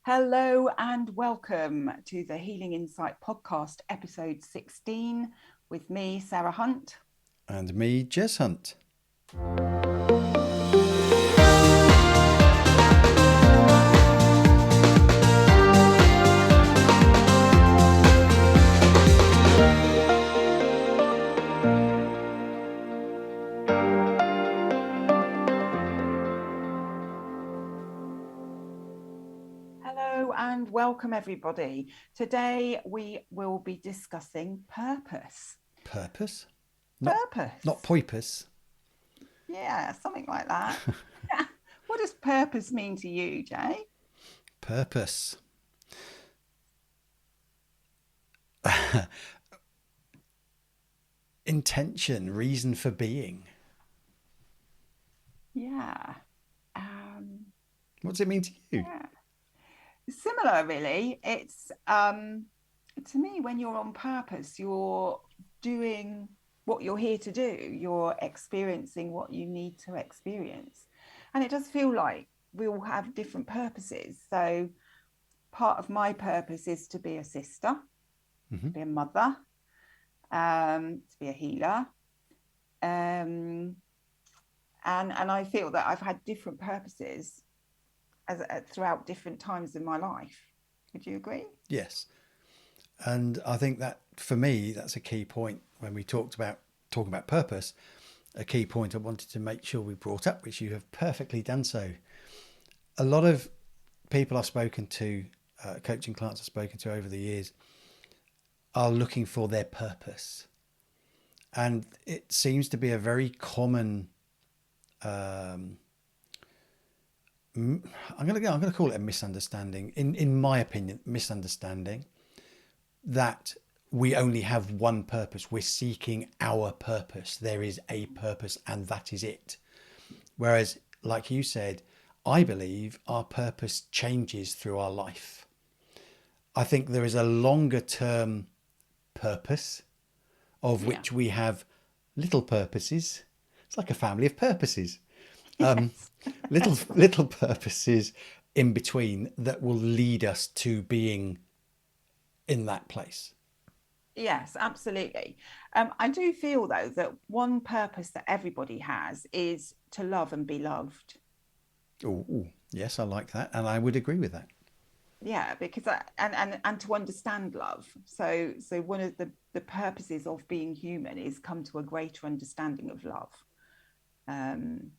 Hello and welcome to the Healing Insight podcast, episode 16, with me, Sarah Hunt. And me, Jez Hunt. Hello and welcome, everybody. Today we will be discussing purpose. Purpose? Not Purpose. poipus. Yeah, something like that. What does purpose mean to you, Jay? Purpose. Intention, reason for being. Yeah. What does it mean to you? Yeah. Similar, really. It's to me, when you're on purpose, you're doing what you're here to do, you're experiencing what you need to experience. And it does feel like we all have different purposes. So part of my purpose is to be a sister, to be a mother, to be a healer. Um, and I feel that I've had different purposes throughout different times in my life. Would you agree? Yes. And I think that for me, that's a key point when we talking about purpose. A key point I wanted to make sure we brought up, which you have perfectly done so. A lot of people I've spoken to, coaching clients I've spoken to over the years, are looking for their purpose. And it seems to be a very common I'm going to call it a misunderstanding. In my opinion, misunderstanding that we only have one purpose. We're seeking our purpose. There is a purpose, and that is it. Whereas, like you said, I believe our purpose changes through our life. I think there is a longer term purpose of Yeah. which we have little purposes. It's like a family of purposes. Yes. Little purposes in between that will lead us to being in that place. Yes, absolutely. I do feel though that one purpose that everybody has is to love and be loved. Oh, yes, I like that, and I would agree with that. Yeah, because and to understand love. So one of the purposes of being human is come to a greater understanding of love, um,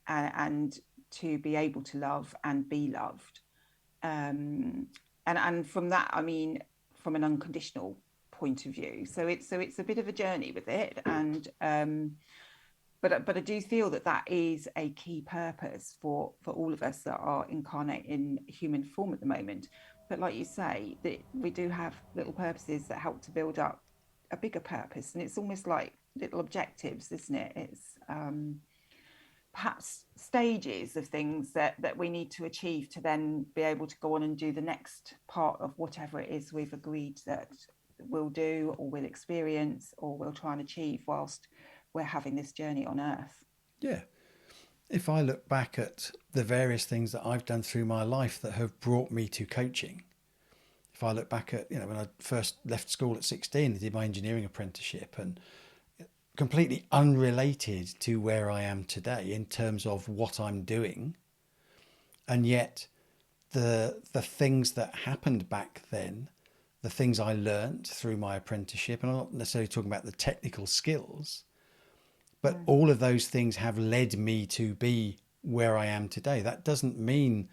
and to be able to love and be loved. And from that, I mean, from an unconditional point of view. So it's a bit of a journey with it, and but I do feel that that is a key purpose for all of us that are incarnate in human form at the moment. But like you say, that we do have little purposes that help to build up a bigger purpose, and it's almost like little objectives, isn't it? It's perhaps stages of things that we need to achieve to then be able to go on and do the next part of whatever it is we've agreed that we'll do or we'll experience or we'll try and achieve whilst we're having this journey on earth. Yeah. If I look back at the various things that I've done through my life that have brought me to coaching, if I look back at, when I first left school at 16, I did my engineering apprenticeship, and completely unrelated to where I am today in terms of what I'm doing. And yet the things that happened back then, the things I learned through my apprenticeship, and I'm not necessarily talking about the technical skills, but Mm. all of those things have led me to be where I am today. That doesn't mean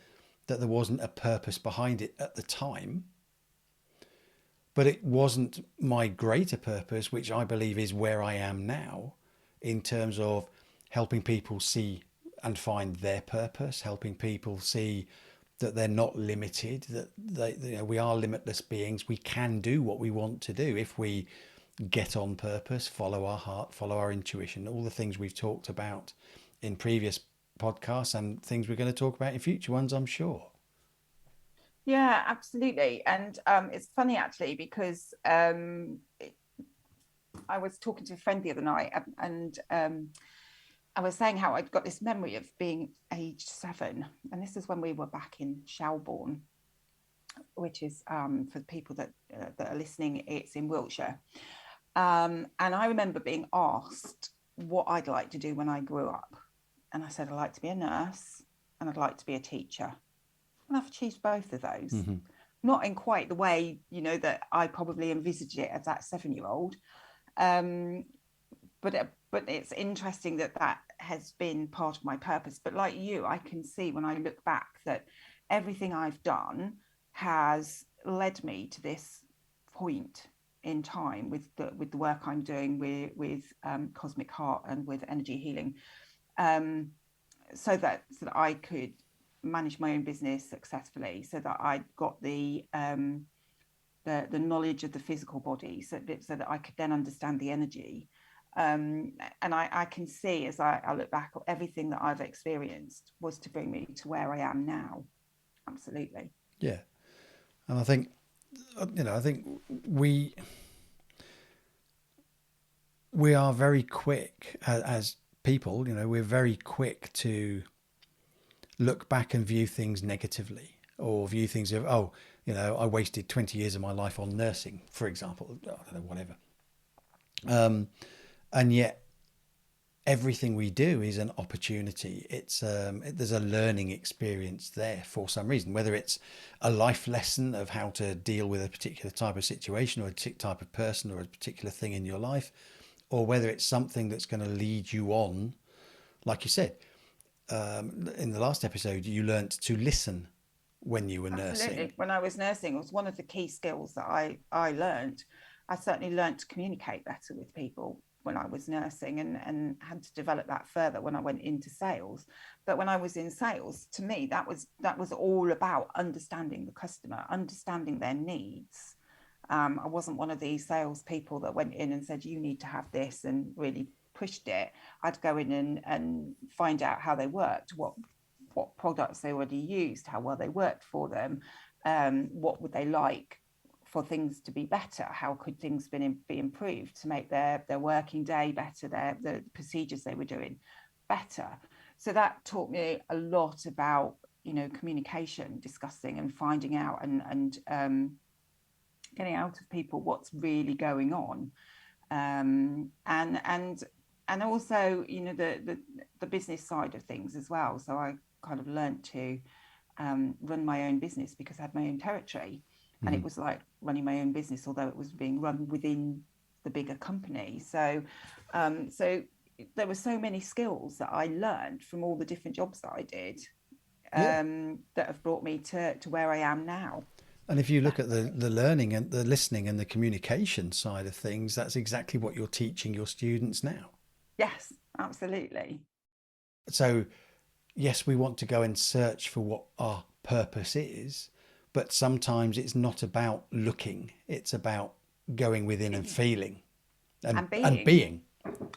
that there wasn't a purpose behind it at the time, but it wasn't my greater purpose, which I believe is where I am now, in terms of helping people see and find their purpose, helping people see that they're not limited, that we are limitless beings. We can do what we want to do if we get on purpose, follow our heart, follow our intuition, all the things we've talked about in previous podcasts and things we're going to talk about in future ones, I'm sure. Yeah, absolutely. And it's funny actually because I was talking to a friend the other night, and I was saying how I'd got this memory of being age 7, and this is when we were back in Shelbourne. which is for people that are listening, it's in Wiltshire. And I remember being asked what I'd like to do when I grew up. And I said, I'd like to be a nurse and I'd like to be a teacher. And I've achieved both of those. Mm-hmm. Not in quite the way, that I probably envisaged it as that 7-year old. Um, but it's interesting that that has been part of my purpose. But like you, I can see when I look back that everything I've done has led me to this point in time with the work I'm doing with Cosmic Heart and with energy healing, so that I could manage my own business successfully, so that I got the knowledge of the physical body, so that I could then understand the energy. And I can see as I look back, everything that I've experienced was to bring me to where I am now. Absolutely. Yeah, and I think I think we we are very quick as people. We're very quick to look back and view things negatively, or view things of, oh, I wasted 20 years of my life on nursing, for example. I don't know, whatever. And yet everything we do is an opportunity. There's a learning experience there for some reason, whether it's a life lesson of how to deal with a particular type of situation or a type of person or a particular thing in your life, or whether it's something that's going to lead you on. Like you said, in the last episode, you learnt to listen when you were nursing. Absolutely. When I was nursing, it was one of the key skills that I learned. I certainly learned to communicate better with people when I was nursing, and had to develop that further when I went into sales. But when I was in sales, to me, that was all about understanding the customer, understanding their needs. I wasn't one of these salespeople that went in and said, you need to have this, and really pushed it. I'd go in and find out how they worked, what products they already used, how well they worked for them, what would they like for things to be better, how could things be improved to make their working day better, the procedures they were doing better. So that taught me a lot about communication, discussing and finding out, and getting out of people what's really going on, and also the business side of things as well. So I kind of learned to run my own business because I had my own territory, and Mm-hmm. it was like running my own business, although it was being run within the bigger company. So there were so many skills that I learned from all the different jobs that I did, Yeah. that have brought me to where I am now. And if you look at the learning and the listening and the communication side of things, that's exactly what you're teaching your students now. Yes, absolutely. So, yes, we want to go and search for what our purpose is, but sometimes it's not about looking, it's about going within and feeling And and being being.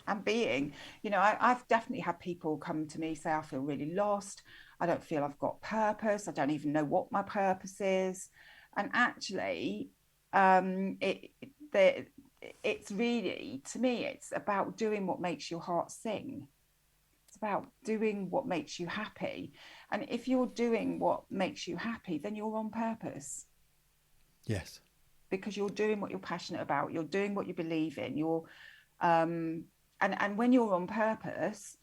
and being I've definitely had people come to me say, I feel really lost, I don't feel I've got purpose, I don't even know what my purpose is. And actually, it the it's really, to me, it's about doing what makes your heart sing. It's about doing what makes you happy. And if you're doing what makes you happy, then you're on purpose, Yes. because you're doing what you're passionate about, you're doing what you believe in, um and when you're on purpose,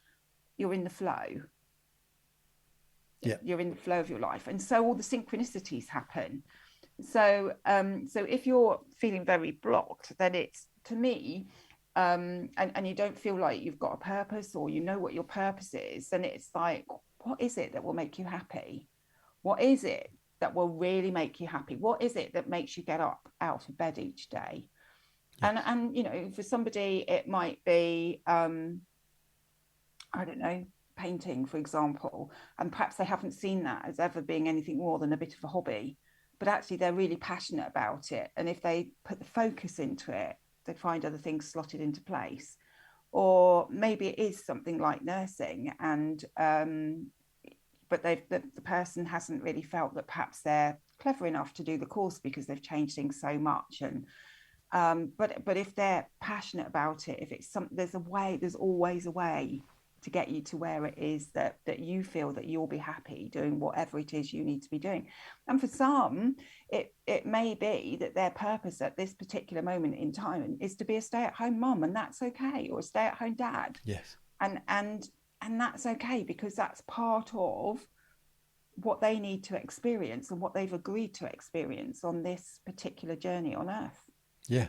you're in the flow. Yeah. You're in the flow of your life, and so all the synchronicities happen. So if you're feeling very blocked, then it's, to me, and you don't feel like you've got a purpose, or what your purpose is, then it's like, what is it that will make you happy? What is it that will really make you happy? What is it that makes you get up out of bed each day? and Yes. and for somebody it might be, I don't know, painting, for example, and perhaps they haven't seen that as ever being anything more than a bit of a hobby, but actually they're really passionate about it, and if they put the focus into it, they find other things slotted into place. Or maybe it is something like nursing, and but the person hasn't really felt that perhaps they're clever enough to do the course because they've changed things so much. And but if they're passionate about it, if it's there's a way, there's always a way. to get you to where it is that you feel that you'll be happy doing whatever it is you need to be doing. And for some, it may be that their purpose at this particular moment in time is to be a stay-at-home mum, and that's okay, or a stay-at-home dad. Yes. And that's okay, because that's part of what they need to experience and what they've agreed to experience on this particular journey on earth. Yeah.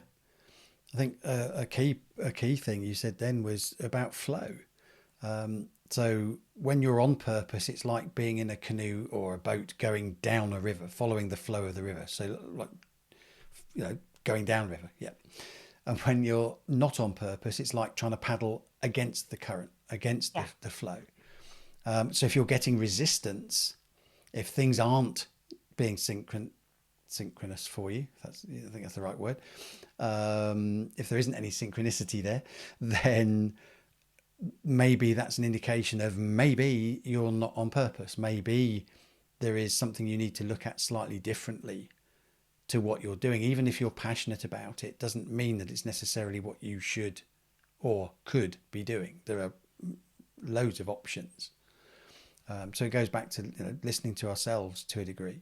I think a key thing you said then was about flow. So when you're on purpose, it's like being in a canoe or a boat going down a river, following the flow of the river. So like, going down river. Yeah. And when you're not on purpose, it's like trying to paddle against the current, against Yeah. the flow. So if you're getting resistance, if things aren't being synchronous for you, I think that's the right word. If there isn't any synchronicity there, then maybe that's an indication of maybe you're not on purpose. Maybe there is something you need to look at slightly differently to what you're doing. Even if you're passionate about it, doesn't mean that it's necessarily what you should or could be doing. There are loads of options. So it goes back to listening to ourselves to a degree,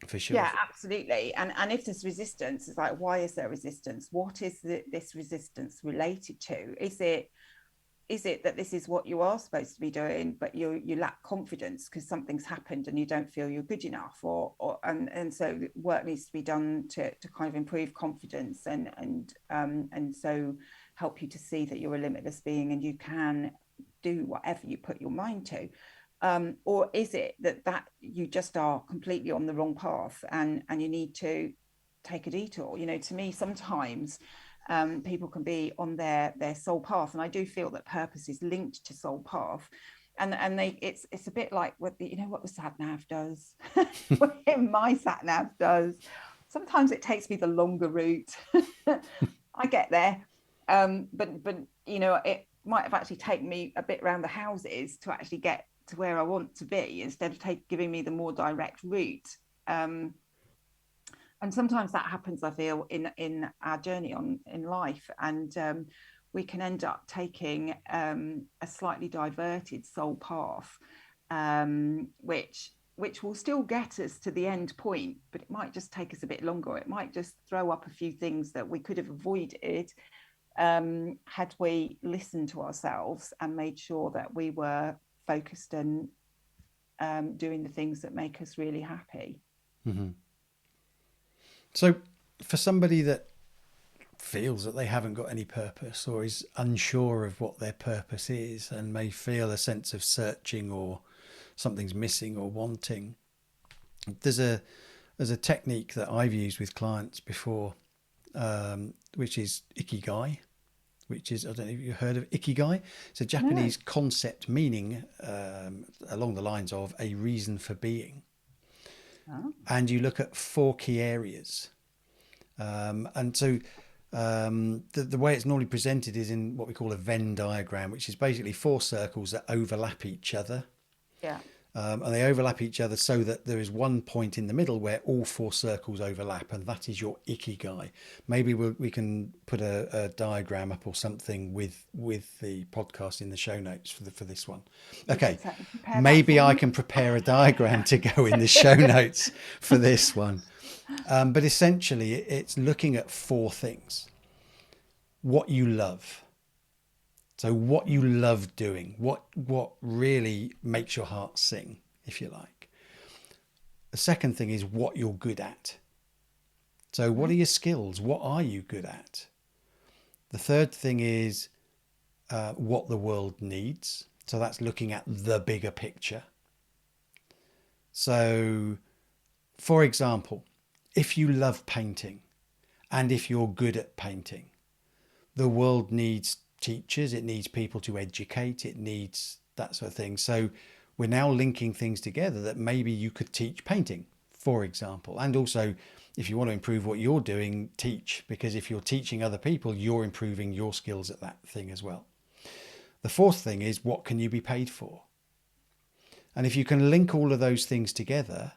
for sure. Yeah, absolutely. And if there's resistance, it's like, why is there resistance? What is this resistance related to? Is it that this is what you are supposed to be doing, but you lack confidence because something's happened and you don't feel you're good enough, and so work needs to be done to kind of improve confidence, and so help you to see that you're a limitless being and you can do whatever you put your mind to. Or is it that you just are completely on the wrong path, and you need to take a detour? To me, sometimes people can be on their soul path, and I do feel that purpose is linked to soul path, and it's a bit like what the sat nav does. What my sat nav does. Sometimes it takes me the longer route. I get there, but it might have actually taken me a bit around the houses to actually get to where I want to be, instead of giving me the more direct route. And sometimes that happens, I feel, in our journey in life, and we can end up taking a slightly diverted soul path, which will still get us to the end point, but it might just take us a bit longer. It might just throw up a few things that we could have avoided, had we listened to ourselves and made sure that we were focused and doing the things that make us really happy. Mm-hmm. So for somebody that feels that they haven't got any purpose or is unsure of what their purpose is and may feel a sense of searching or something's missing or wanting, there's a technique that I've used with clients before, which is Ikigai, which is, I don't know if you've heard of Ikigai. It's a No. Japanese concept meaning along the lines of a reason for being. Oh, And you look at four key areas. And so the way it's normally presented is in what we call a Venn diagram, which is basically four circles that overlap each other. yeah. And they overlap each other so that there is one point in the middle where all four circles overlap, and that is your Ikigai. Maybe we can put a diagram up or something with the podcast in the show notes for this one. You Okay, can certainly prepare that maybe for I me. can prepare a diagram to go in the show notes for this one. But essentially, it's looking at four things. What you love. So what you love doing, what really makes your heart sing, if you like. The second thing is what you're good at. So what are your skills? What are you good at? The third thing is what the world needs. So that's looking at the bigger picture. So, for example, if you love painting and if you're good at painting, the world needs teachers, it needs people to educate, it needs that sort of thing. So we're now linking things together that maybe you could teach painting, for example. And also, if you want to improve what you're doing, teach, because if you're teaching other people, you're improving your skills at that thing as well. The fourth thing is, what can you be paid for? And if you can link all of those things together,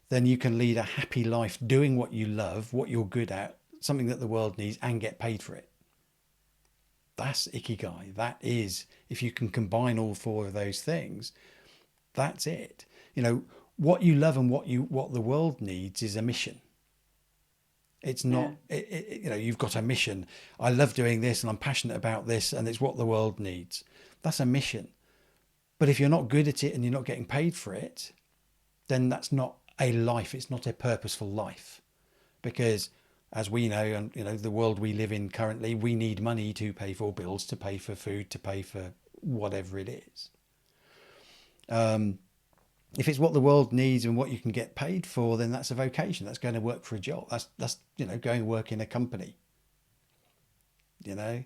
then you can lead a happy life doing what you love, what you're good at, something that the world needs, and get paid for it. That's Ikigai. That is, if you can combine all four of those things, that's it. You know, what you love and what the world needs is a mission. It's Yeah. not, you know, you've got a mission. I love doing this and I'm passionate about this and it's what the world needs. That's a mission. But if you're not good at it and you're not getting paid for it, then that's not a life. It's not a purposeful life. Because as we know, and you know, the world we live in currently, we need money to pay for bills, to pay for food, to pay for whatever it is. If it's what the world needs and what you can get paid for, then that's a vocation. That's going to work for a job. That's you know, going to work in a company. You know,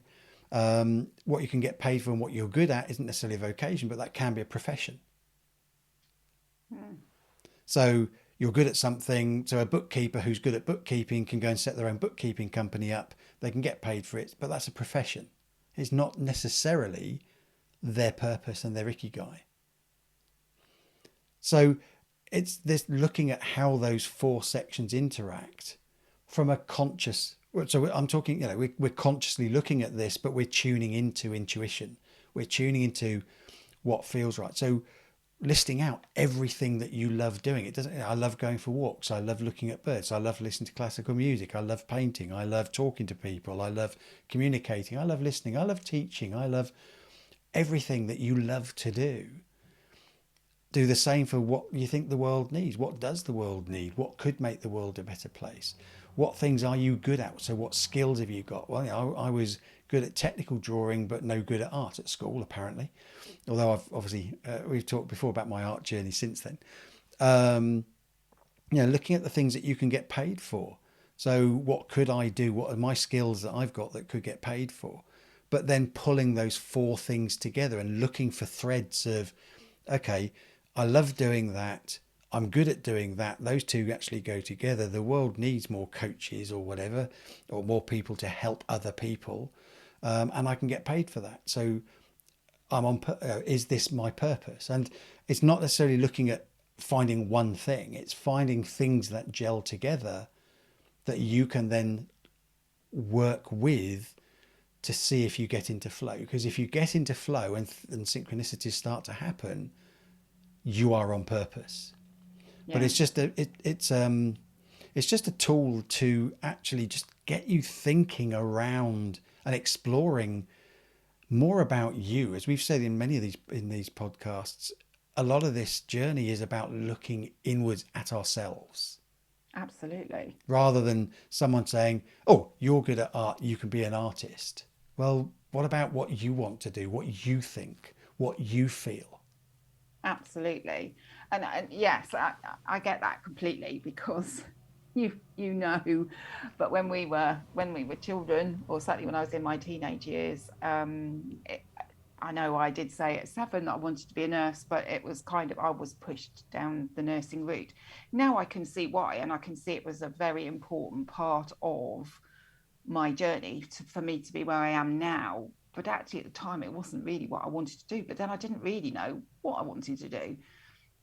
what you can get paid for and what you're good at isn't necessarily a vocation, but that can be a profession. Mm. So you're good at something. So a bookkeeper who's good at bookkeeping can go and set their own bookkeeping company up. They can get paid for it, but that's a profession. It's not necessarily their purpose and their ikigai. So it's this looking at how those four sections interact from a conscious. So I'm talking, you know, we're consciously looking at this, but we're tuning into intuition. We're tuning into what feels right. So listing out everything that you love doing. It doesn't. I love going for walks. I love looking at birds. I love listening to classical music. I love painting. I love talking to people. I love communicating. I love listening. I love teaching. I love everything that you love to do. Do the same for what you think the world needs. What does the world need? What could make the world a better place? What things are you good at? So what skills have you got? Well, you know, I was good at technical drawing, but no good at art at school, apparently. Although I've obviously, we've talked before about my art journey since then. Um, you know, looking at the things that you can get paid for. So what could I do? What are my skills that I've got that could get paid for? But then pulling those four things together and looking for threads of, okay, I love doing that. I'm good at doing that. Those two actually go together. The world needs more coaches or whatever, or more people to help other people. And I can get paid for that. So I'm on, is this my purpose? And it's not necessarily looking at finding one thing, it's finding things that gel together that you can then work with to see if you get into flow. Because if you get into flow and synchronicities start to happen, you are on purpose. But Yeah. it's just it's just a tool to actually just get you thinking around and exploring more about you. As we've said in many of these podcasts, a lot of this journey is about looking inwards at ourselves Absolutely. rather than someone saying, oh, you're good at art, you can be an artist. Well, what about what you want to do, what you think, what you feel? Absolutely. And yes, I get that completely because you know, but when we were children, or certainly when I was in my teenage years, I know I did say at 7 that I wanted to be a nurse, but it was kind of, I was pushed down the nursing route. Now I can see why, and I can see it was a very important part of my journey for me to be where I am now. But actually, at the time, it wasn't really what I wanted to do. But then I didn't really know what I wanted to do.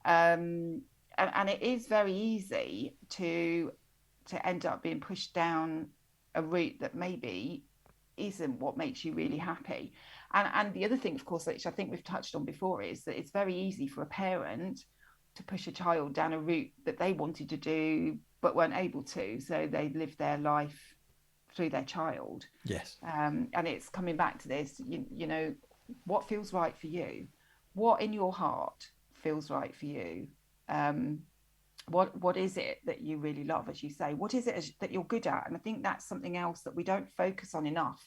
And it is very easy to end up being pushed down a route that maybe isn't what makes you really happy. And the other thing, of course, which I think we've touched on before, is that it's very easy for a parent to push a child down a route that they wanted to do but weren't able to. So they live their life through their child. Yes. And it's coming back to this, you know, what feels right for you? What in your heart feels right for you? Um, what is it that you really love, as you say? What is it that you're good at? And I think that's something else that we don't focus on enough,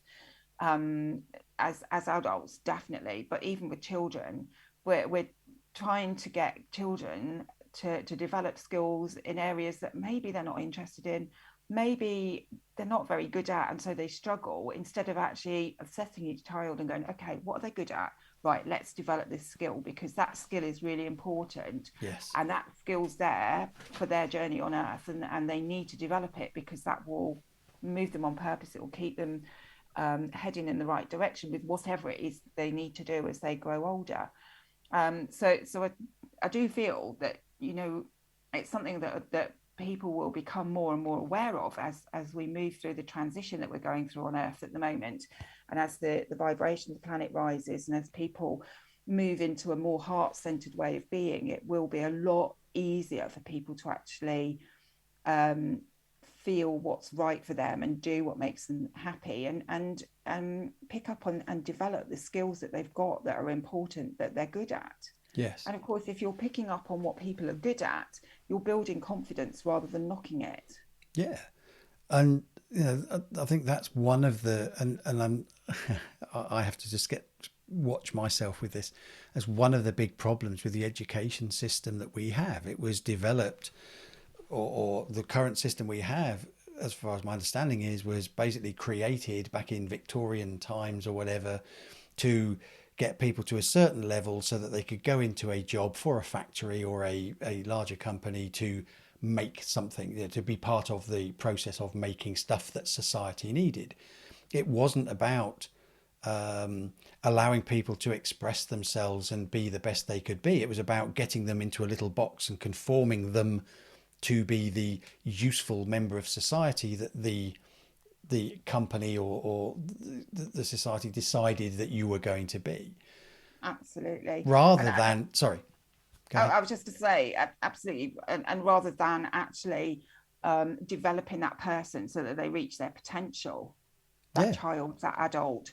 um, as adults, definitely, but even with children, we're trying to get children to develop skills in areas that maybe they're not interested in, maybe they're not very good at, and so they struggle, instead of actually assessing each child and going, okay, what are they good at? Right, let's develop this skill, because that skill is really important, Yes. and that skill's there for their journey on earth, and they need to develop it because that will move them on purpose. It will keep them heading in the right direction with whatever it is they need to do as they grow older. So I do feel that, you know, it's something that people will become more and more aware of as we move through the transition that we're going through on Earth at the moment, and as the vibration of the planet rises, and as people move into a more heart-centered way of being, it will be a lot easier for people to actually um, feel what's right for them and do what makes them happy, and pick up on and develop the skills that they've got that are important, that they're good at. Yes. And of course, if you're picking up on what people are good at, you're building confidence rather than knocking it. Yeah. And I think that's one of the and I'm I have to just get watch myself with this as one of the big problems with the education system that we have. It was developed, or the current system we have, as far as my understanding is, was basically created back in Victorian times or whatever to get people to a certain level so that they could go into a job for a factory or a larger company to make something, to be part of the process of making stuff that society needed. It wasn't about allowing people to express themselves and be the best they could be. It was about getting them into a little box and conforming them to be the useful member of society that the company or the society decided that you were going to be, Absolutely. And rather than, sorry, go ahead. I was just to say, absolutely, and rather than actually developing that person so that they reach their potential, that Yeah. child, that adult,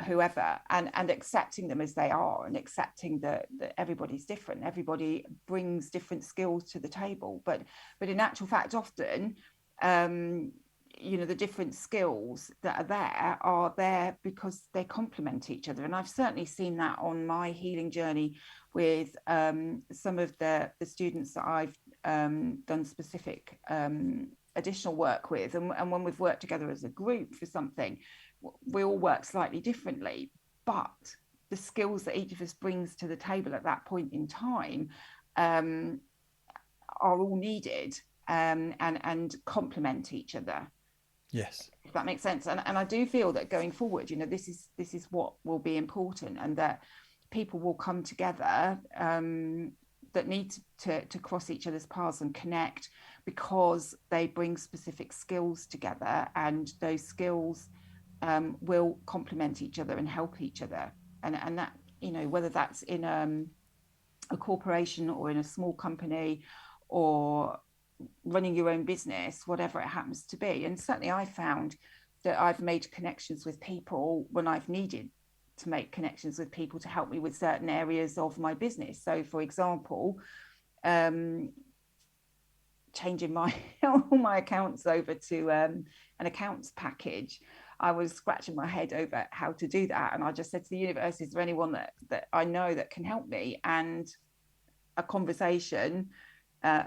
whoever, and accepting them as they are, and accepting that everybody's different. Everybody brings different skills to the table, but in actual fact, often, um, the different skills that are there because they complement each other. And I've certainly seen that on my healing journey with some of the students that I've done specific additional work with, and when we've worked together as a group for something, we all work slightly differently, but the skills that each of us brings to the table at that point in time um, are all needed, and complement each other, Yes. if that makes sense. And I do feel that going forward, this is what will be important, and that people will come together, that need to cross each other's paths and connect, because they bring specific skills together, and those skills will complement each other and help each other. And that, whether that's in a corporation or in a small company, or running your own business, whatever it happens to be. And certainly I found that I've made connections with people when I've needed to make connections with people to help me with certain areas of my business. So, for example, um, changing my all my accounts over to an accounts package, I was scratching my head over how to do that. And I just said to the universe, is there anyone that I know that can help me? And a conversation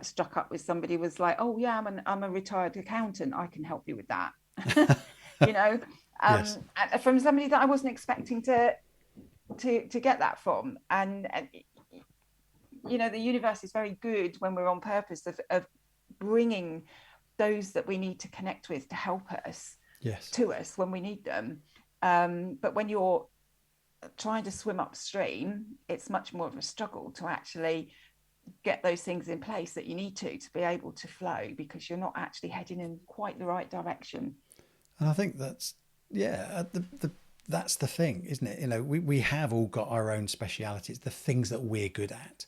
struck up with somebody, was like, oh yeah, I'm a retired accountant, I can help you with that. you know Yes. from somebody that I wasn't expecting to get that from. And the universe is very good when we're on purpose of bringing those that we need to connect with to help us Yes. to us when we need them. But when you're trying to swim upstream, it's much more of a struggle to actually get those things in place that you need to be able to flow, because you're not actually heading in quite the right direction. And I think that's, yeah, that's the thing, isn't it? We have all got our own specialities, the things that we're good at.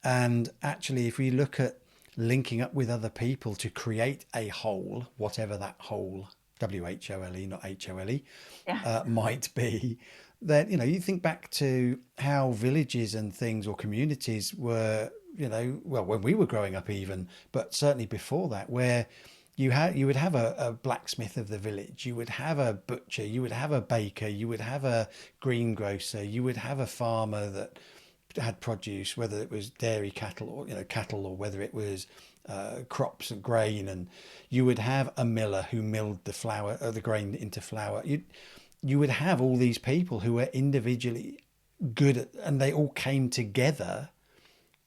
And actually, if we look at linking up with other people to create a whole, whatever that whole, WHOLE, not HOLE, Yeah. might be, then, you think back to how villages and things or communities were, well, when we were growing up even, but certainly before that, where you would have a blacksmith of the village, you would have a butcher, you would have a baker, you would have a greengrocer, you would have a farmer that had produce, whether it was dairy cattle or cattle, or whether it was crops and grain, and you would have a miller who milled the flour or the grain into flour. You would have all these people who were individually good at, and they all came together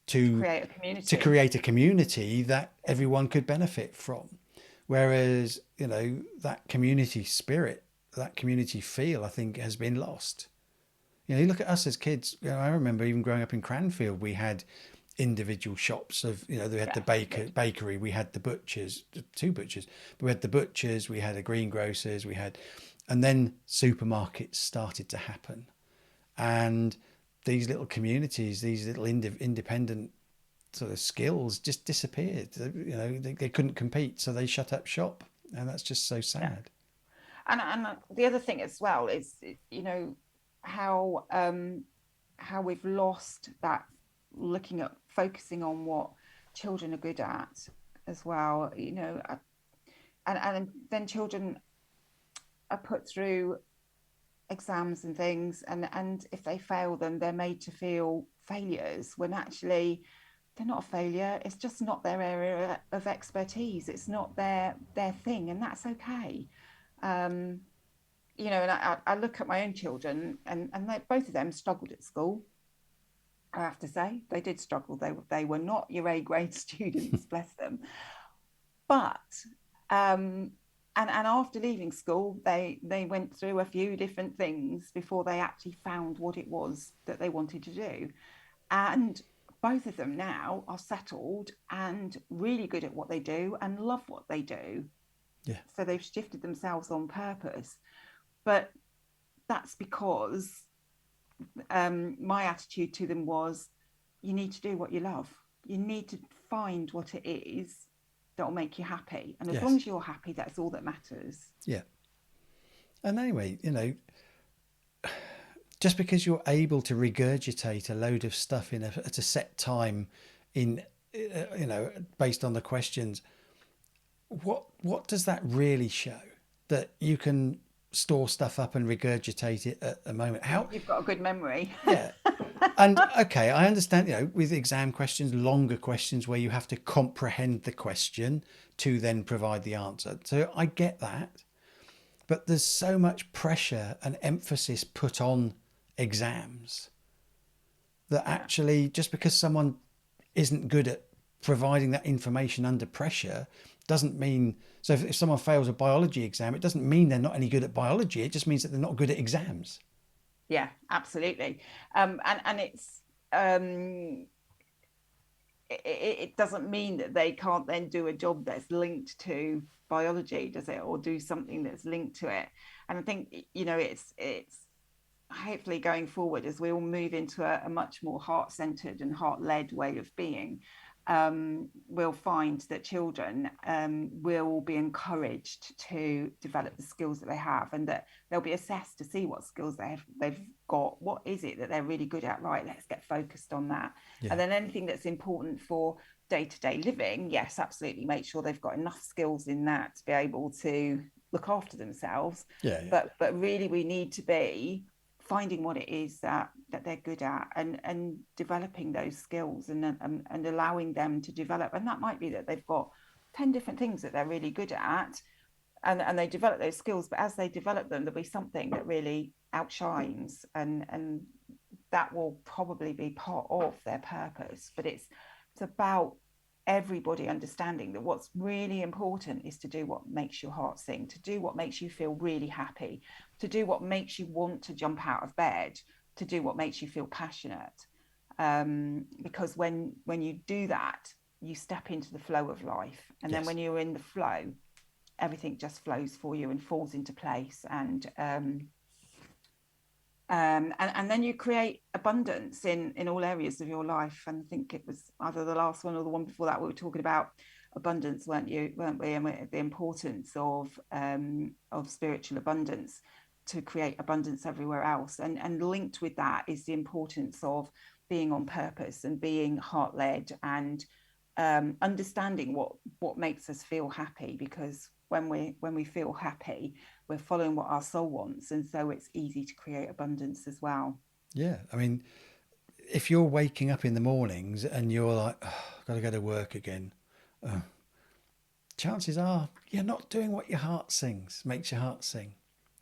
To to create a to community. create a community that everyone could benefit from. Whereas, that community spirit, that community feel, I think, has been lost. You look at us as kids. I remember even growing up in Cranfield, we had individual shops of, you know, they had the Definitely. bakery, we had the butchers, two butchers, but we had the butchers, we had the greengrocers, we had, and then supermarkets started to happen, and these little communities, these little independent sort of skills just disappeared. You know, they couldn't compete, so they shut up shop, and that's just so Yeah. sad. And the other thing as well is, you know, how how we've lost that, looking at focusing on what children are good at as well, you know. And then children are put through exams and things, and if they fail them, they're made to feel failures, when actually they're not a failure. It's just not their area of expertise. It's not their thing, and that's okay. um you know, and I look at my own children, and they, both of them struggled at school. I have to say they did struggle. They were not your A grade students, bless them. But um, and after leaving school, they went through a few different things before they actually found what it was that they wanted to do. And both of them now are settled and really good at what they do and love what they do. Yeah. So they've shifted themselves on purpose. But that's because my attitude to them was, you need to do what you love. You need to find what it is that will make you happy. And as long Yes. as you're happy, that's all that matters. Yeah. And anyway, you know, just because you're able to regurgitate a load of stuff at a set time, in you know, based on the questions, what does that really show? That you can store stuff up and regurgitate it at a moment? How? You've got a good memory. Yeah. And okay, I understand, you know, with exam questions, longer questions where you have to comprehend the question to then provide the answer. So I get that. But there's so much pressure and emphasis put on exams that Yeah. actually, just because someone isn't good at providing that information under pressure doesn't mean, so if someone fails a biology exam, it doesn't mean they're not any good at biology. It just means that they're not good at exams. Yeah, absolutely. And it's um it doesn't mean that they can't then do a job that's linked to biology, does it? Or do something that's linked to it. And I think, you know, it's hopefully going forward, as we all move into a much more heart-centered and heart-led way of being, we'll find that children will be encouraged to develop the skills that they have, and that they'll be assessed to see what skills they've got. What is it that they're really good at? Right, let's get focused on that. And Yeah. then anything that's important for day-to-day living, yes, absolutely, make sure they've got enough skills in that to be able to look after themselves. Yeah. Yeah. But really, we need to be finding what it is that they're good at, and developing those skills, and allowing them to develop. And that might be that they've got 10 different things that they're really good at, and they develop those skills, but as they develop them, there'll be something that really outshines, and that will probably be part of their purpose. But it's about everybody understanding that what's really important is to do what makes your heart sing, to do what makes you feel really happy, to do what makes you want to jump out of bed, to do what makes you feel passionate. Because when you do that, you step into the flow of life, and then Yes. when you're in the flow, everything just flows for you and falls into place. And then you create abundance in all areas of your life. And I think it was either the last one or the one before that, we were talking about abundance, weren't we? And the importance of spiritual abundance to create abundance everywhere else. And linked with that is the importance of being on purpose and being heart led, and understanding what makes us feel happy. Because when we feel happy, we're following what our soul wants, and so it's easy to create abundance as well. Yeah. I mean, if you're waking up in the mornings and you're like, oh, I've got to go to work again, chances are you're not doing what your heart sings, makes your heart sing.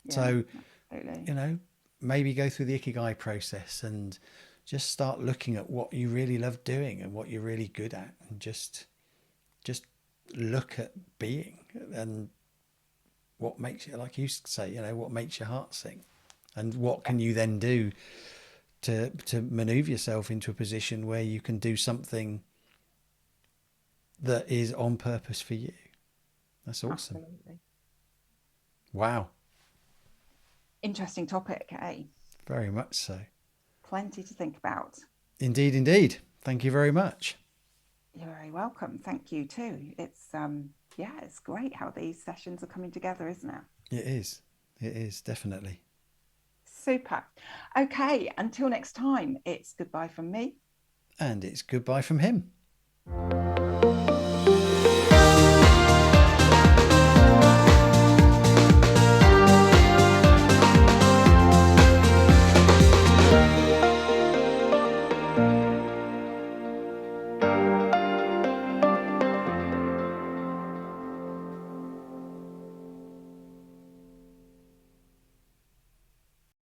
Yeah, So, absolutely. you know, maybe go through the Ikigai process and just start looking at what you really love doing and what you're really good at, and just look at being, and what makes you, like you say, you know, what makes your heart sing, and what Yeah, can you then do to maneuver yourself into a position where you can do something that is on purpose for you. That's awesome. Absolutely. Wow. Interesting topic, eh? Very much so. Plenty to think about. Indeed, indeed. Thank you very much. You're very welcome. Thank you too. Yeah, it's great how these sessions are coming together, isn't it? It is. It is, definitely. Super. Okay, until next time, it's goodbye from me. And it's goodbye from him.